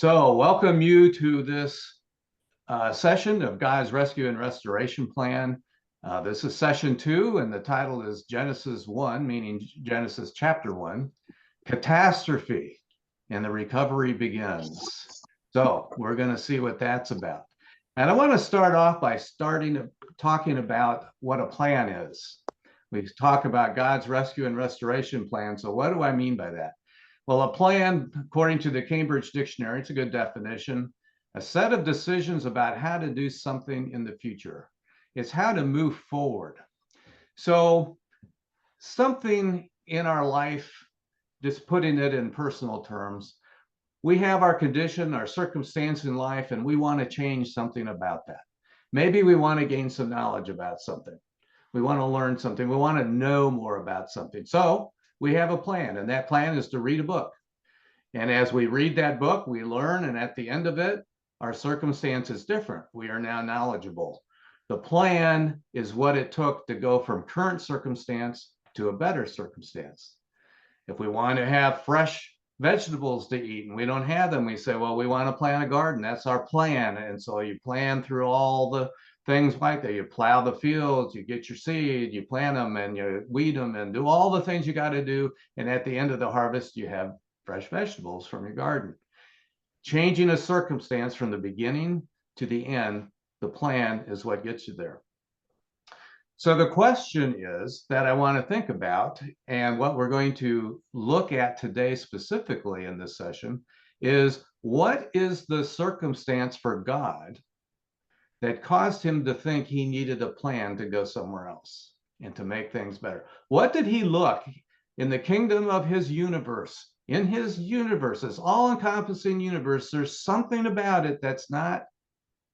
So, welcome you to this session of God's Rescue and Restoration Plan. This is session 2, and the title is Genesis 1, meaning Genesis chapter 1, Catastrophe, and the recovery begins. So, we're going to see what that's about. And I want to start off by talking about what a plan is. We talk about God's Rescue and Restoration Plan. So, what do I mean by that? Well, a plan, according to the Cambridge Dictionary, it's a good definition, a set of decisions about how to do something in the future. It's how to move forward. So something in our life, just putting it in personal terms, we have our condition, our circumstance in life, and we want to change something about that. Maybe we want to gain some knowledge about something. We want to learn something. We want to know more about something. So we have a plan, and that plan is to read a book. And as we read that book, we learn, and at the end of it, our circumstance is different. We are now knowledgeable. The plan is what it took to go from current circumstance to a better circumstance. If we want to have fresh vegetables to eat and we don't have them, we say, well, we want to plant a garden. That's our plan. And so you plan through all the things like that. You plow the fields, you get your seed, you plant them, and you weed them, and do all the things you got to do. And at the end of the harvest, you have fresh vegetables from your garden. Changing a circumstance from the beginning to the end, the plan is what gets you there. So the question is that I want to think about, and what we're going to look at today specifically in this session, is what is the circumstance for God that caused him to think he needed a plan to go somewhere else and to make things better? What did he look in the kingdom of his universe? In his universe, this all-encompassing universe, there's something about it that's not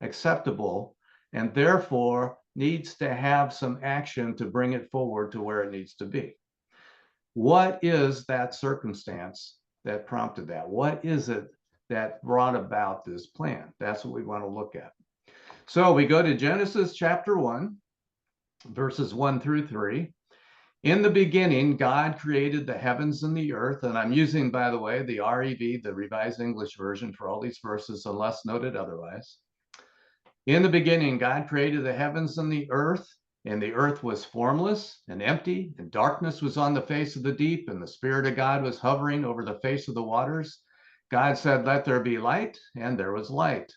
acceptable, and therefore needs to have some action to bring it forward to where it needs to be. What is that circumstance that prompted that? What is it that brought about this plan? That's what we want to look at. So we go to Genesis chapter 1, verses 1 through 3. In the beginning, God created the heavens and the earth. And I'm using, by the way, the REV, the Revised English Version, for all these verses, unless noted otherwise. In the beginning, God created the heavens and the earth was formless and empty, and darkness was on the face of the deep, and the Spirit of God was hovering over the face of the waters. God said, "Let there be light," and there was light.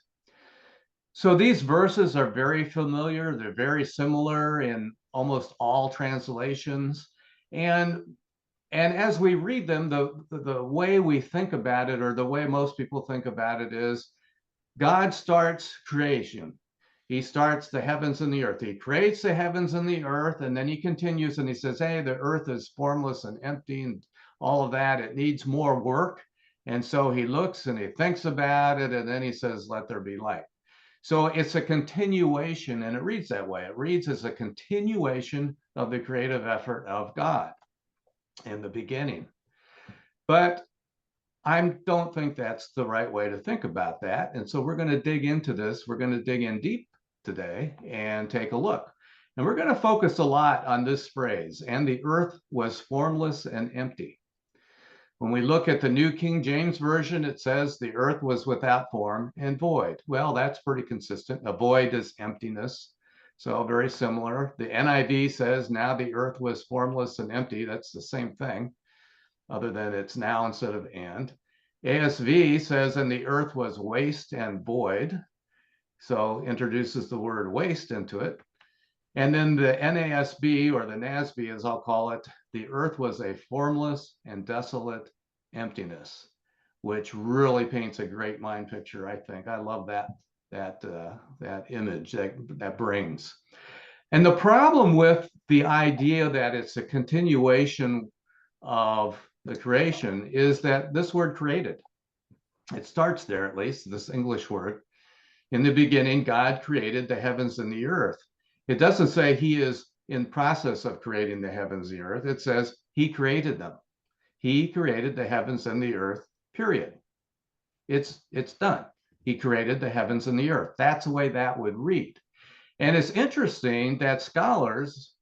So these verses are very familiar. They're very similar in almost all translations. And as we read them, the way we think about it, or the way most people think about it, is God starts creation. He starts the heavens and the earth. He creates the heavens and the earth, and then he continues and he says, hey, the earth is formless and empty and all of that. It needs more work. And so he looks and he thinks about it, and then he says, let there be light. So it's a continuation, and it reads that way. It reads as a continuation of the creative effort of God in the beginning. But I don't think that's the right way to think about that. And so we're going to dig into this. We're going to dig in deep today and take a look. And we're going to focus a lot on this phrase, and the earth was formless and empty. When we look at the New King James Version, it says the earth was without form and void. Well, that's pretty consistent. A void is emptiness. So very similar. The NIV says now the earth was formless and empty. That's the same thing, other than it's now instead of and. ASV says, and the earth was waste and void. So introduces the word waste into it. And then the NASB, or the NASB as I'll call it, the earth was a formless and desolate emptiness, which really paints a great mind picture, I think. I love that image that brings. And the problem with the idea that it's a continuation of the creation is that this word created, it starts there, at least, this English word. In the beginning, God created the heavens and the earth. It doesn't say he is in process of creating the heavens and the earth. It says he created them. He created the heavens and the earth, period. It's done. He created the heavens and the earth. That's the way that would read. And it's interesting that scholars,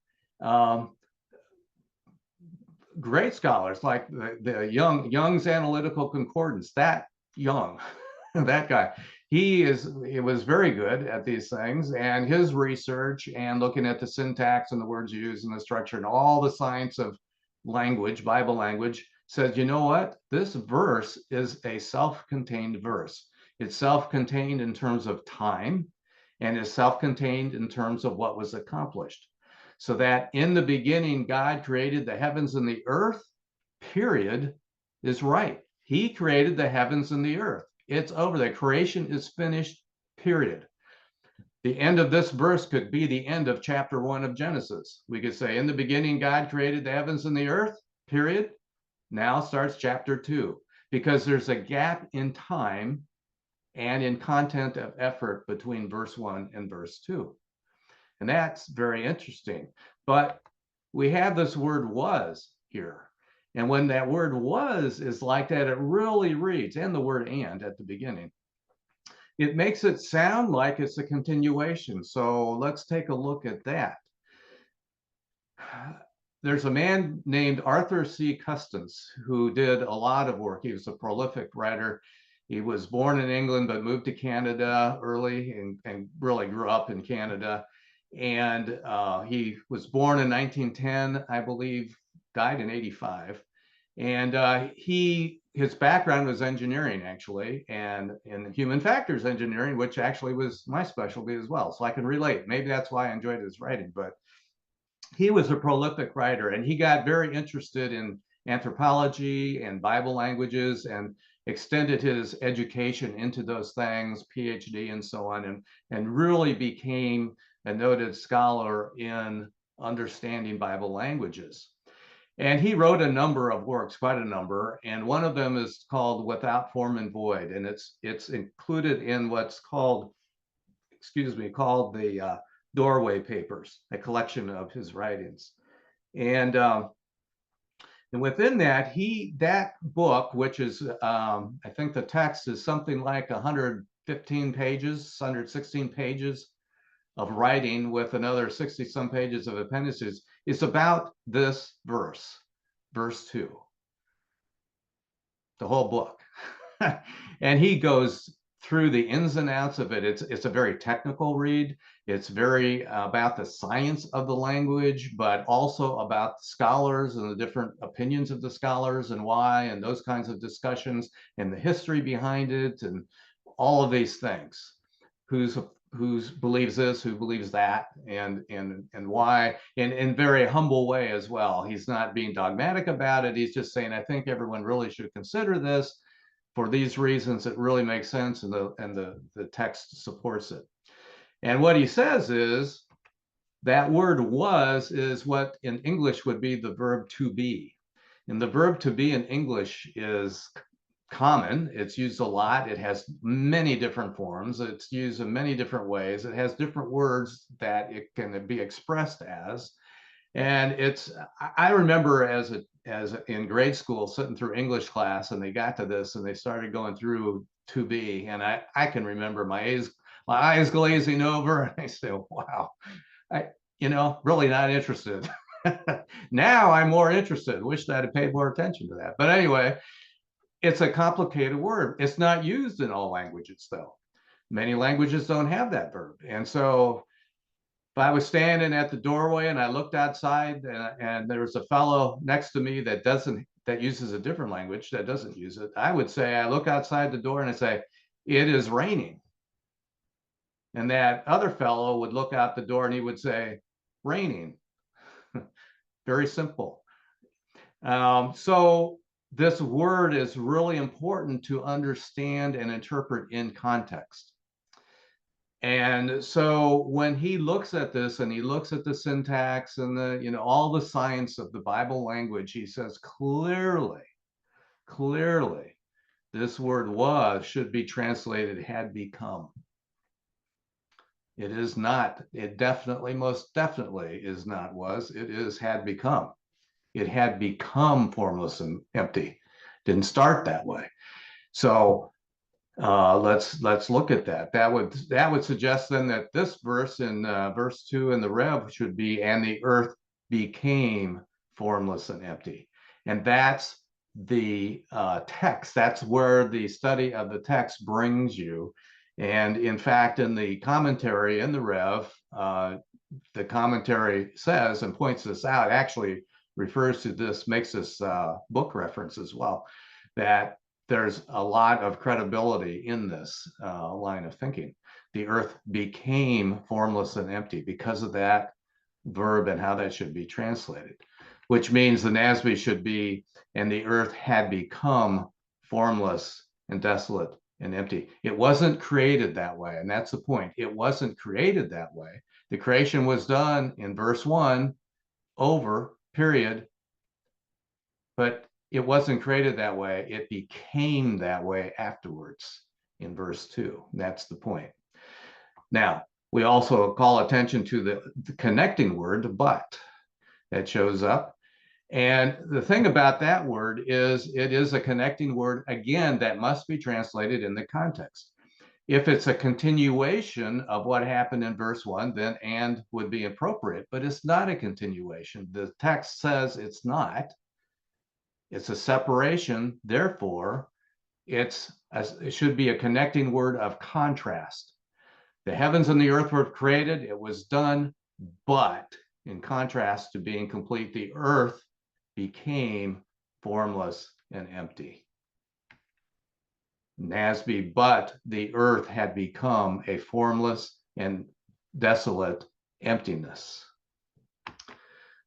great scholars like the Young's Analytical Concordance, that Young, That guy. He was very good at these things, and his research and looking at the syntax and the words used and the structure and all the science of language, Bible language, says, you know what? This verse is a self-contained verse. It's self-contained in terms of time, and is self-contained in terms of what was accomplished. So that in the beginning, God created the heavens and the earth, period, is right. He created the heavens and the earth. It's over. The creation is finished, period. The end of this verse could be the end of chapter 1 of Genesis. We could say, in the beginning, God created the heavens and the earth, period. Now starts chapter 2, because there's a gap in time and in content of effort between verse 1 and verse 2. And that's very interesting. But we have this word was here. And when that word was is like that, it really reads, and the word and at the beginning, it makes it sound like it's a continuation. So let's take a look at that. There's a man named Arthur C. Custance who did a lot of work. He was a prolific writer. He was born in England, but moved to Canada early and really grew up in Canada. And he was born in 1910, I believe, died in 85. And his background was engineering, actually, and in human factors engineering, which actually was my specialty as well. So I can relate. Maybe that's why I enjoyed his writing. But he was a prolific writer, and he got very interested in anthropology and Bible languages and extended his education into those things, PhD and so on, and really became a noted scholar in understanding Bible languages. And he wrote a number of works, quite a number, and one of them is called Without Form and Void, and it's included in what's called the Doorway Papers, a collection of his writings. And within that, that book, which is, I think the text is something like 115 pages, 116 pages of writing with another 60 some pages of appendices, is about this verse, verse 2, the whole book. And he goes through the ins and outs of it. It's a very technical read. It's very about the science of the language, but also about scholars and the different opinions of the scholars and why, and those kinds of discussions, and the history behind it, and all of these things. Who believes this, who believes that, and why, in very humble way as well. He's not being dogmatic about it. He's just saying, I think everyone really should consider this for these reasons. It really makes sense, and the text supports it. And what he says is that word was is what in English would be the verb to be. And the verb to be in English is common. It's used a lot. It has many different forms. It's used in many different ways. It has different words that it can be expressed as. And I remember as in grade school sitting through English class, and they got to this and they started going through to be, and I can remember my eyes glazing over, and I say, wow, really not interested. Now I'm more interested. Wish that I'd paid more attention to that. But anyway, it's a complicated word. It's not used in all languages, though. Many languages don't have that verb. And so if I was standing at the doorway and I looked outside and there was a fellow next to me that uses a different language, that doesn't use it, I would say, I look outside the door and I say, it is raining. And that other fellow would look out the door and he would say, raining. Very simple. So this word is really important to understand and interpret in context. And so when he looks at this and he looks at the syntax and all the science of the Bible language, he says clearly, this word was should be translated had become. It is not. It definitely, most definitely is not was. It is had become. It had become formless and empty. Didn't start that way. So let's look at that. That would suggest then that this verse in verse 2 in the Rev should be, and the earth became formless and empty. And that's the text. That's where the study of the text brings you. And in fact, in the commentary in the Rev, the commentary says and points this out, actually refers to this, makes this book reference as well, that there's a lot of credibility in this line of thinking. The earth became formless and empty because of that verb and how that should be translated, which means the NASB should be, and the earth had become formless and desolate and empty. It wasn't created that way, and that's the point. It wasn't created that way. The creation was done in verse 1, over, period, but it wasn't created that way. It became that way afterwards in verse 2. That's the point. Now, we also call attention to the connecting word, but, that shows up. And the thing about that word is it is a connecting word, again, that must be translated in the context. If it's a continuation of what happened in verse 1, then and would be appropriate, but it's not a continuation. The text says it's not. It's a separation. Therefore, it should be a connecting word of contrast. The heavens and the earth were created, it was done, but in contrast to being complete, the earth became formless and empty. NASB, but the earth had become a formless and desolate emptiness.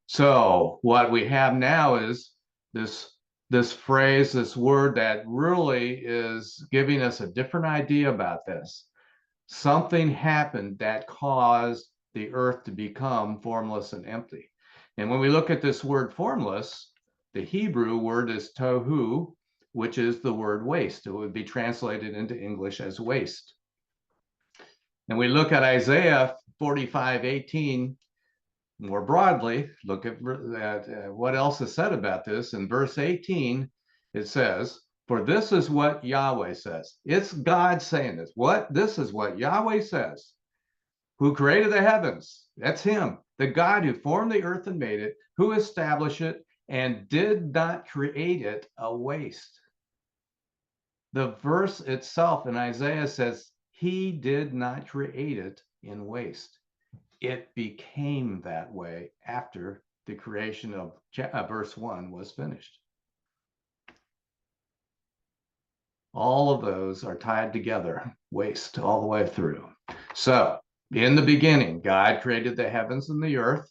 So what we have now is this phrase, this word that really is giving us a different idea about this. Something happened that caused the earth to become formless and empty. And when we look at this word formless, the Hebrew word is tohu, which is the word waste. It would be translated into English as waste. And we look at Isaiah 45:18 more broadly, look at what else is said about this. In verse 18, it says, for this is what Yahweh says. It's God saying this. This is what Yahweh says, who created the heavens. That's him, the God who formed the earth and made it, who established it and did not create it a waste. The verse itself in Isaiah says he did not create it in waste. It became that way after the creation of verse 1 was finished. All of those are tied together, waste all the way through. So in the beginning, God created the heavens and the earth,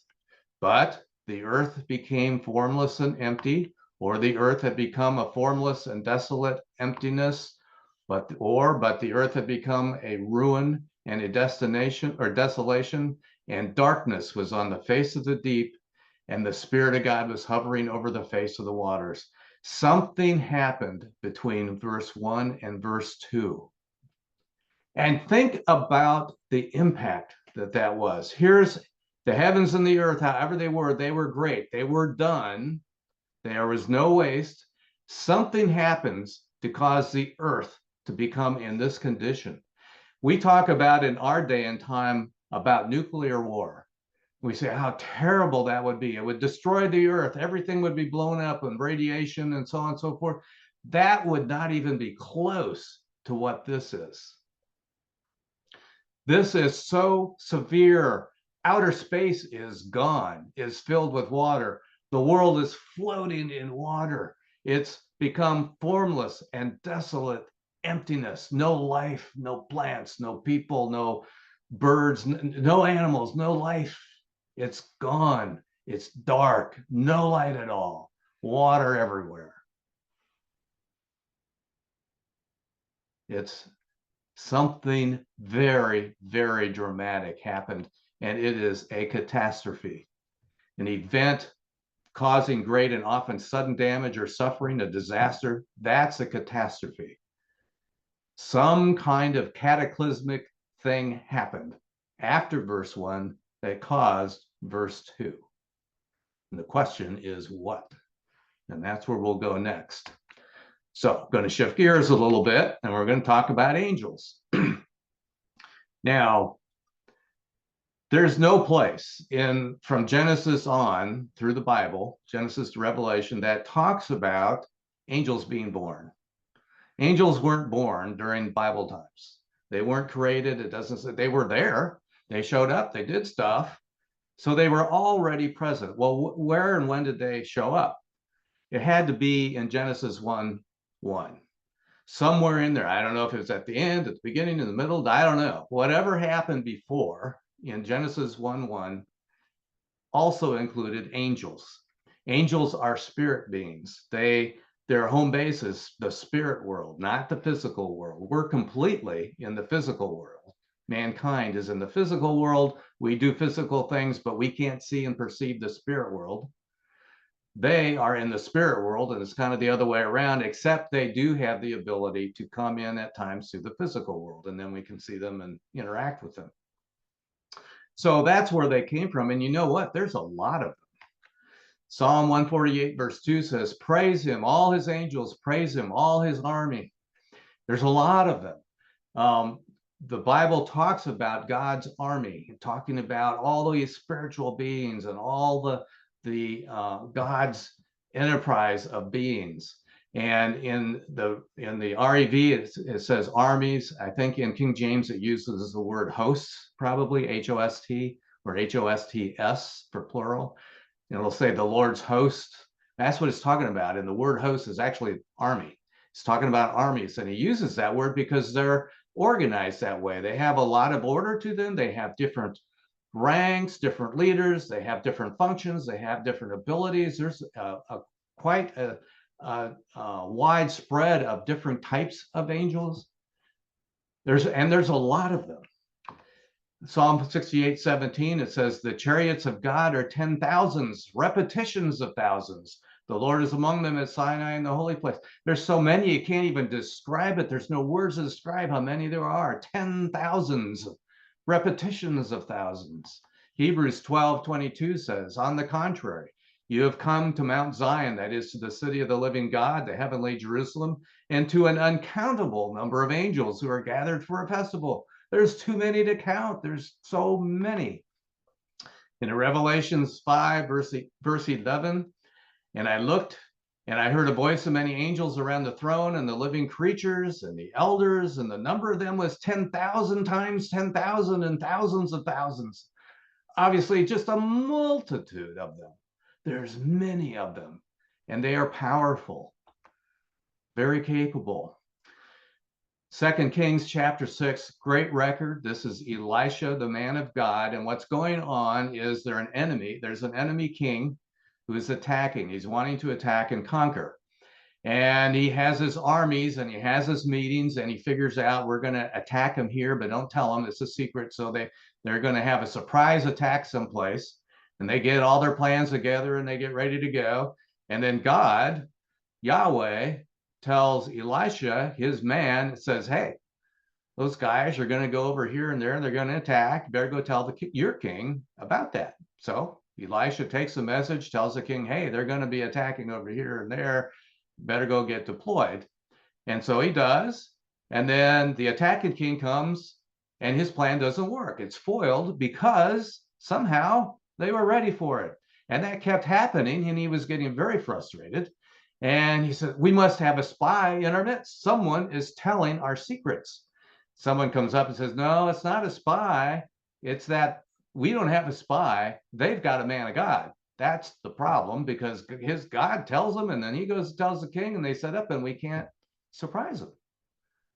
but the earth became formless and empty, or the earth had become a formless and desolate emptiness, but the earth had become a ruin and a destination or desolation, and darkness was on the face of the deep, and the Spirit of God was hovering over the face of the waters. Something happened between verse 1 and verse 2. And think about the impact that was. Here's the heavens and the earth, however they were great. They were done. There was no waste. Something happens to cause the earth to become in this condition. We talk about in our day and time about nuclear war. We say how terrible that would be. It would destroy the earth. Everything would be blown up and radiation and so on and so forth. That would not even be close to what this is. This is so severe. Outer space is gone, is filled with water. The world is floating in water. It's become formless and desolate emptiness. No life, no plants, no people, no birds, no animals, no life. It's gone. It's dark, no light at all, water everywhere. It's something very, very dramatic happened, and it is a catastrophe, an event causing great and often sudden damage or suffering, a disaster. That's a catastrophe. Some kind of cataclysmic thing happened after verse 1 that caused verse 2. And the question is what? And that's where we'll go next. So I'm going to shift gears a little bit, and we're going to talk about angels. Now, there's no place from Genesis on through the Bible, Genesis to Revelation, that talks about angels being born. Angels weren't born during Bible times. They weren't created. It doesn't say they were there. They showed up. They did stuff. So they were already present. Well, where and when did they show up? It had to be in Genesis 1:1. Somewhere in there. I don't know if it was at the end, at the beginning, in the middle. I don't know. Whatever happened before in Genesis 1:1 also included angels. Angels are spirit beings. Their home base is the spirit world, not the physical world. We're completely in the physical world. Mankind is in the physical world. We do physical things, but we can't see and perceive the spirit world. They are in the spirit world, and it's kind of the other way around, except they do have the ability to come in at times through the physical world, and then we can see them and interact with them. So that's where they came from. And you know what? There's a lot of them. Psalm 148 verse 2 says, praise him, all his angels, praise him, all his army. There's a lot of them. The Bible talks about God's army, talking about all these spiritual beings and all the God's enterprise of beings. And in the REV, it says armies. I think in King James, it uses the word hosts, probably H-O-S-T or H-O-S-T-S for plural. It'll say the Lord's host. That's what it's talking about. And the word host is actually army. It's talking about armies. And he uses that word because they're organized that way. They have a lot of order to them. They have different ranks, different leaders. They have different functions. They have different abilities. There's quite a widespread of different types of angels. There's a lot of them. Psalm 68:17, it says, the chariots of God are 10,000s, repetitions of thousands. The Lord is among them at Sinai in the holy place. There's so many, you can't even describe it. There's no words to describe how many there are. 10,000s, repetitions of thousands. Hebrews 12:22 says, on the contrary, you have come to Mount Zion, that is to the city of the living God, the heavenly Jerusalem, and to an uncountable number of angels who are gathered for a festival. There's too many to count. There's so many. In Revelations 5, verse 11, and I looked, and I heard a voice of many angels around the throne and the living creatures and the elders, and the number of them was 10,000 times 10,000 and thousands of thousands. Obviously, just a multitude of them. There's many of them, and they are powerful, very capable. 2 Kings chapter 6, great record. This is Elisha, the man of God. And what's going on is there's an enemy king who is attacking. He's wanting to attack and conquer. And he has his armies and he has his meetings and he figures out we're going to attack him here, but don't tell him, it's a secret. So they're going to have a surprise attack someplace. And they get all their plans together and they get ready to go. And then God, Yahweh, tells Elisha, his man, says, hey, those guys are going to go over here and there and they're going to attack. You better go tell your king about that. So Elisha takes the message, tells the king, hey, they're going to be attacking over here and there. You better go get deployed. And so he does. And then the attacking king comes and his plan doesn't work. It's foiled because somehow they were ready for it. And that kept happening and he was getting very frustrated. And he said, we must have a spy in our midst. Someone is telling our secrets. Someone comes up and says, no, it's not a spy. It's that we don't have a spy. They've got a man of God. That's the problem because his God tells them and then he goes and tells the king and they set up and we can't surprise him.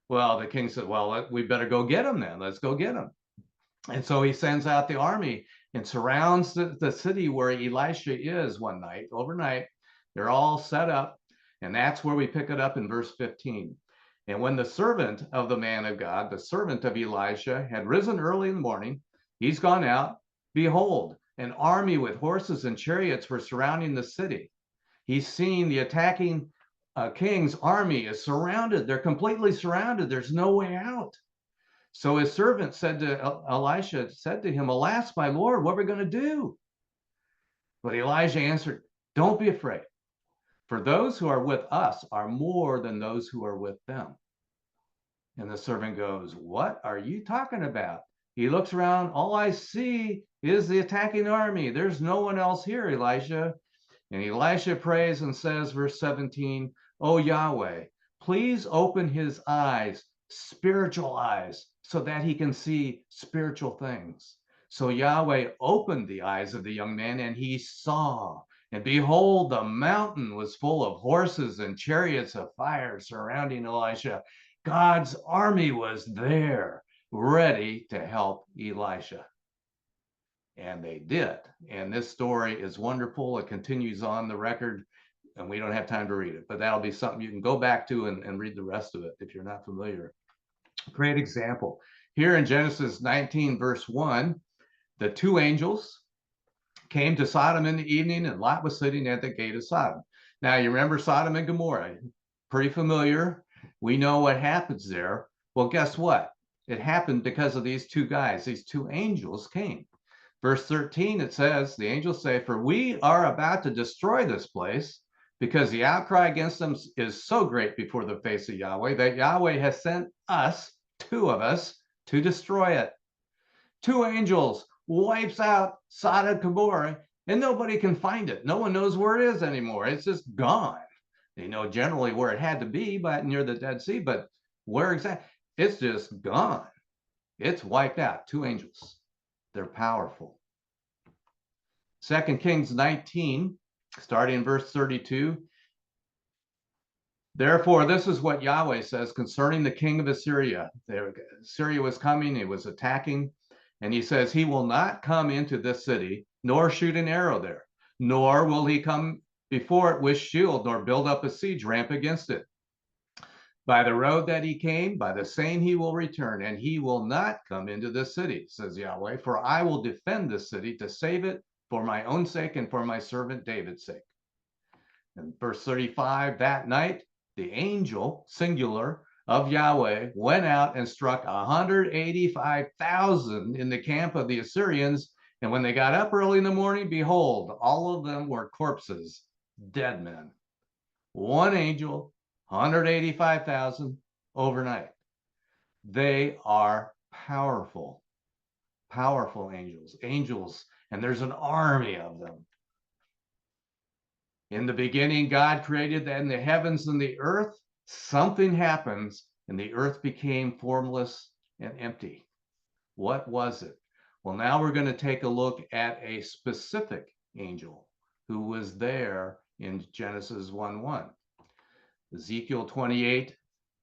Well, the king said, well, we better go get him then. Let's go get him. And so he sends out the army and surrounds the city where Elisha is one night, overnight. They're all set up, and that's where we pick it up in verse 15. And when the servant of the man of God, the servant of Elisha, had risen early in the morning, he's gone out. Behold, an army with horses and chariots were surrounding the city. He's seen the attacking king's army is surrounded. They're completely surrounded. There's no way out. So his servant said to Elisha, said to him, alas, my Lord, what are we going to do? But Elijah answered, don't be afraid. For those who are with us are more than those who are with them. And the servant goes, what are you talking about? He looks around. All I see is the attacking army. There's no one else here, Elisha. And Elisha prays and says, verse 17, O Yahweh, please open his eyes, spiritual eyes, so that he can see spiritual things. So Yahweh opened the eyes of the young man, and he saw. And behold, the mountain was full of horses and chariots of fire surrounding Elisha. God's army was there, ready to help Elisha. And they did. And this story is wonderful. It continues on the record, and we don't have time to read it, but that'll be something you can go back to and read the rest of it if you're not familiar. Great example. Here in Genesis 19, verse 1, the two angels came to Sodom in the evening, and Lot was sitting at the gate of Sodom. Now, you remember Sodom and Gomorrah, pretty familiar. We know what happens there. Well, guess what? It happened because of these two guys. These two angels came. Verse 13, it says, the angels say, for we are about to destroy this place because the outcry against them is so great before the face of Yahweh that Yahweh has sent us, two of us, to destroy it. Two angels wipes out Sodom and Gomorrah, and nobody can find it. No one knows where it is anymore. It's just gone. They know generally where it had to be, but near the Dead Sea, but where exactly? It's just gone. It's wiped out. Two angels. They're powerful. 2 Kings 19, starting in verse 32. Therefore, this is what Yahweh says concerning the king of Assyria. Assyria was coming, he was attacking, and he says, he will not come into this city, nor shoot an arrow there, nor will he come before it with shield, nor build up a siege ramp against it. By the road that he came, by the same he will return, and he will not come into this city, says Yahweh, for I will defend this city to save it for my own sake and for my servant David's sake. In verse 35, that night, the angel, singular, of Yahweh went out and struck 185,000 in the camp of the Assyrians. And when they got up early in the morning, behold, all of them were corpses, dead men. One angel, 185,000 overnight. They are powerful, powerful angels, and there's an army of them. In the beginning, God created the heavens and the earth. Something happens, and the earth became formless and empty. What was it? Well, now we're going to take a look at a specific angel who was there in Genesis 1:1. Ezekiel 28,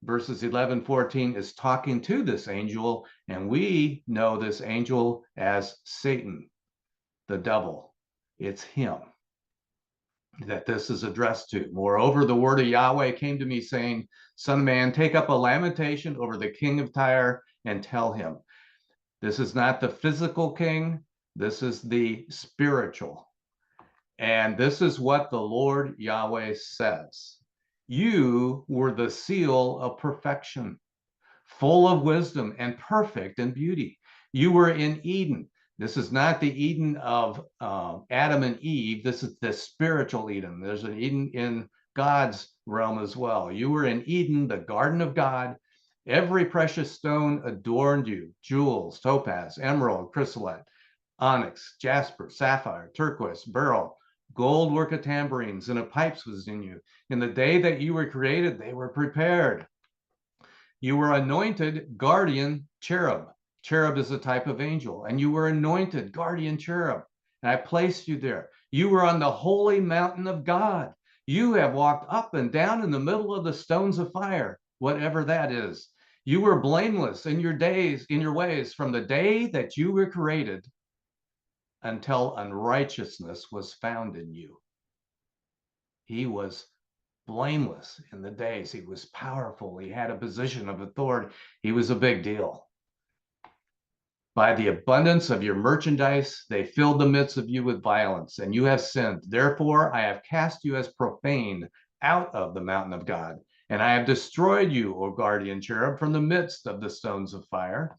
verses 11-14 is talking to this angel, and we know this angel as Satan, the devil. It's him that this is addressed to. Moreover, the word of Yahweh came to me saying, son of man, take up a lamentation over the king of Tyre and tell him. This is not the physical king. This is the spiritual. And this is what the Lord Yahweh says. You were the seal of perfection, full of wisdom and perfect in beauty. You were in Eden. This is not the Eden of Adam and Eve. This is the spiritual Eden. There's an Eden in God's realm as well. You were in Eden, the garden of God. Every precious stone adorned you. Jewels, topaz, emerald, chrysolite, onyx, jasper, sapphire, turquoise, beryl, gold work of tambourines, and of pipes was in you. In the day that you were created, they were prepared. You were anointed guardian cherub. Cherub is a type of angel. And you were anointed guardian cherub. And I placed you there. You were on the holy mountain of God. You have walked up and down in the middle of the stones of fire, whatever that is. You were blameless in your days, in your ways, from the day that you were created until unrighteousness was found in you. He was blameless in the days. He was powerful. He had a position of authority. He was a big deal. By the abundance of your merchandise, they filled the midst of you with violence, and you have sinned. Therefore, I have cast you as profane out of the mountain of God, and I have destroyed you, O guardian cherub, from the midst of the stones of fire.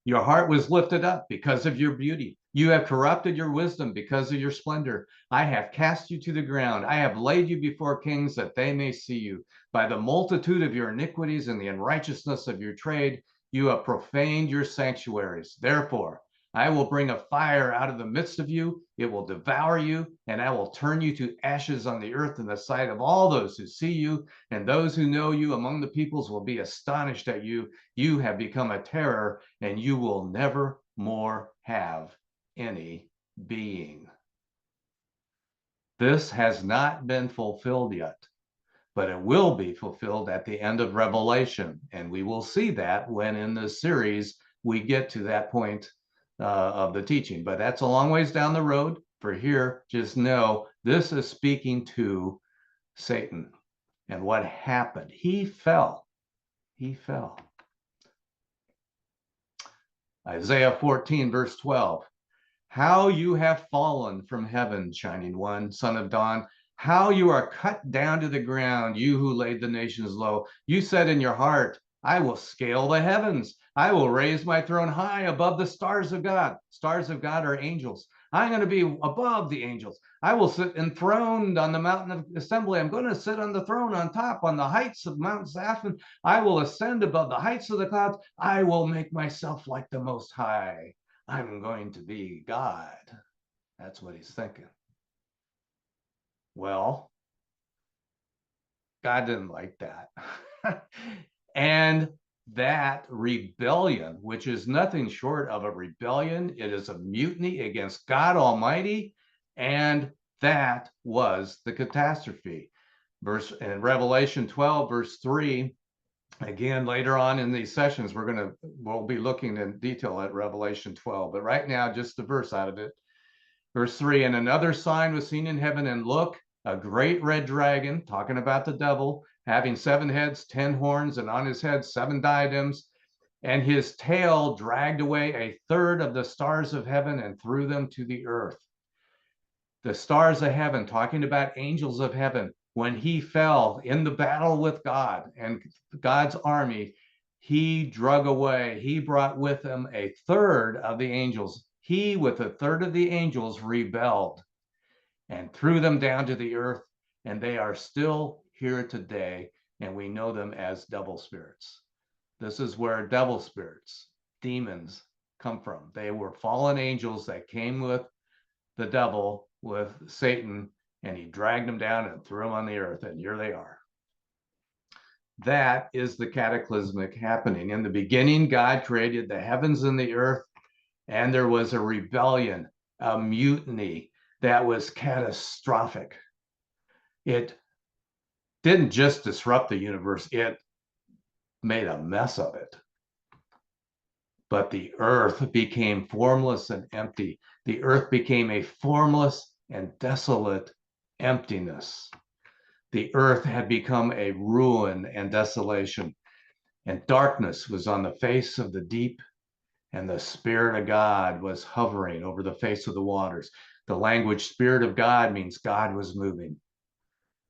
Your heart was lifted up because of your beauty. You have corrupted your wisdom because of your splendor. I have cast you to the ground. I have laid you before kings that they may see you. By the multitude of your iniquities and the unrighteousness of your trade, you have profaned your sanctuaries. Therefore, I will bring a fire out of the midst of you. It will devour you, and I will turn you to ashes on the earth in the sight of all those who see you, and those who know you among the peoples will be astonished at you. You have become a terror, and you will never more have any being. This has not been fulfilled yet, but it will be fulfilled at the end of Revelation. And we will see that when in this series we get to that point of the teaching. But that's a long ways down the road. For here, just know this is speaking to Satan. And what happened? He fell. He fell. Isaiah 14, verse 12. How you have fallen from heaven, shining one, son of dawn. How you are cut down to the ground, you who laid the nations low. You said in your heart, I will scale the heavens. I will raise my throne high above the stars of God. Stars of God are angels. I'm going to be above the angels. I will sit enthroned on the mountain of assembly. I'm going to sit on the throne on top, on the heights of Mount Zaphon. I will ascend above the heights of the clouds. I will make myself like the Most High. I'm going to be God. That's what he's thinking. Well, God didn't like that. And that rebellion, which is nothing short of a rebellion, it is a mutiny against God Almighty, and that was the catastrophe. Verse in Revelation 12, verse 3. Again, later on in these sessions, we'll be looking in detail at Revelation 12, but right now, just the verse out of it. Verse 3, and another sign was seen in heaven, and look, a great red dragon, talking about the devil, having 7 heads, 10 horns, and on his head 7 diadems, and his tail dragged away a third of the stars of heaven and threw them to the earth. The stars of heaven, talking about angels of heaven, when he fell in the battle with God and God's army, he drug away, he brought with him a third of the angels. He, with a third of the angels, rebelled and threw them down to the earth, and they are still here today, and we know them as devil spirits. This is where devil spirits, demons, come from. They were fallen angels that came with the devil, with Satan, and he dragged them down and threw them on the earth, and here they are. That is the cataclysmic happening. In the beginning, God created the heavens and the earth, and there was a rebellion, a mutiny that was catastrophic. It didn't just disrupt the universe, it made a mess of it. But the earth became formless and empty. The earth became a formless and desolate emptiness. The earth had become a ruin and desolation, and darkness was on the face of the deep, and the Spirit of God was hovering over the face of the waters. The language Spirit of God means God was moving.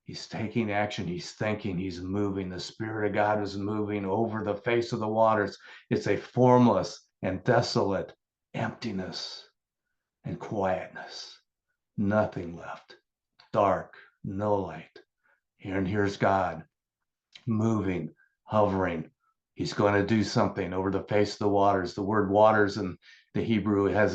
He's taking action. He's thinking. He's moving. The Spirit of God is moving over the face of the waters. It's a formless and desolate emptiness and quietness. Nothing left. Dark, no light. And here's God moving, hovering. He's going to do something over the face of the waters. The word waters in the Hebrew is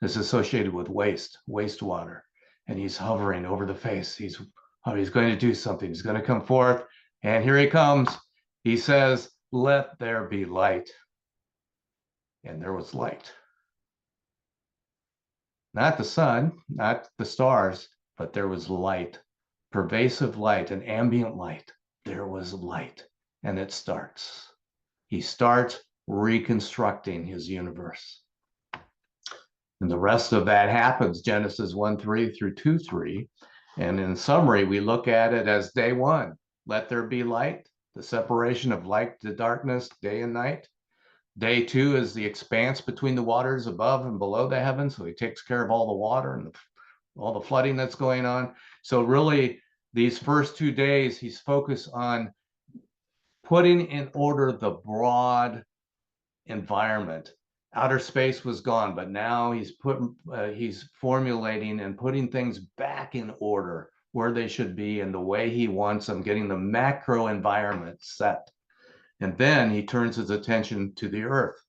associated with wastewater. And he's hovering over the face. He's going to do something. He's going to come forth. And here he comes. He says, let there be light. And there was light. Not the sun, not the stars, but there was light, pervasive light, an ambient light. There was light. And it starts. He starts reconstructing his universe. And the rest of that happens, Genesis 1:3 through 2:3. And in summary, we look at it as day 1. Let there be light, the separation of light to darkness, day and night. Day 2 is the expanse between the waters above and below the heavens. So he takes care of all the water and all the flooding that's going on. So really, these first 2 days, he's focused on putting in order the broad environment. Outer space was gone, but now he's formulating and putting things back in order where they should be and the way he wants them, getting the macro environment set. And then he turns his attention to the earth.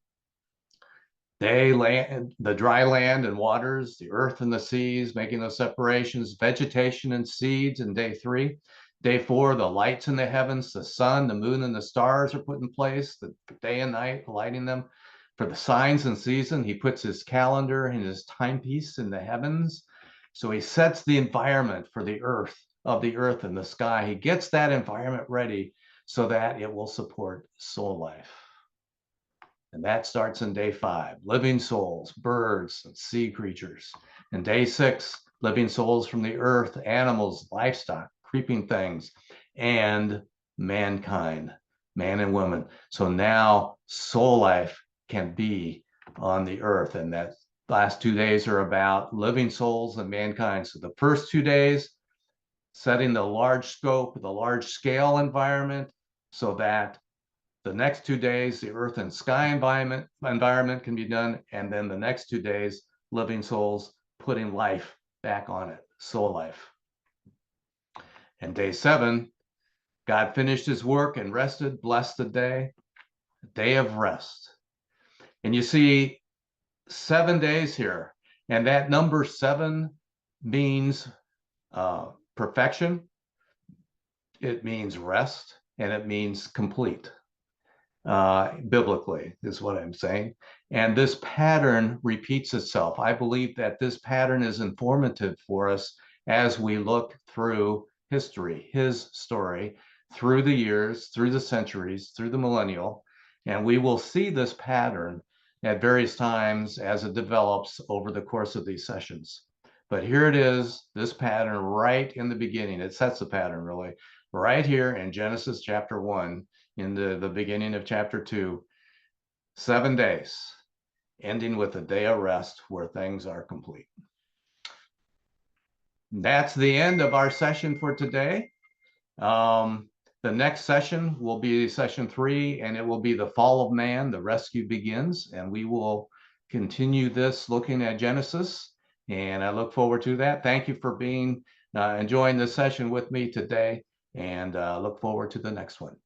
The dry land and waters, the earth and the seas, making those separations, vegetation and seeds in day 3. Day 4, the lights in the heavens, the sun, the moon, and the stars are put in place, the day and night, lighting them. For the signs and season, he puts his calendar and his timepiece in the heavens. So he sets the environment for the earth, of the earth and the sky. He gets that environment ready so that it will support soul life. And that starts in day 5, living souls, birds, and sea creatures. In day 6, living souls from the earth, animals, livestock, creeping things, and mankind, man and woman. So now soul life can be on the earth. And that last 2 days are about living souls and mankind. So the first 2 days, setting the large scope, the large scale environment so that the next 2 days, the earth and sky environment can be done. And then the next 2 days, living souls, putting life back on it, soul life. And day 7, God finished his work and rested, blessed the day, day of rest. And you see 7 days here. And that number 7 means perfection. It means rest, and it means complete. Biblically is what I'm saying. And this pattern repeats itself. I believe that this pattern is informative for us as we look through history, his story, through the years, through the centuries, through the millennial. And we will see this pattern at various times as it develops over the course of these sessions. But here it is, this pattern right in the beginning. It sets the pattern really right here in Genesis chapter 1, in the beginning of chapter 2, 7 days, ending with a day of rest where things are complete. That's the end of our session for today. The next session will be session 3, and it will be the fall of man, the rescue begins, and we will continue this looking at Genesis, and I look forward to that. Thank you for enjoying this session with me today, and look forward to the next one.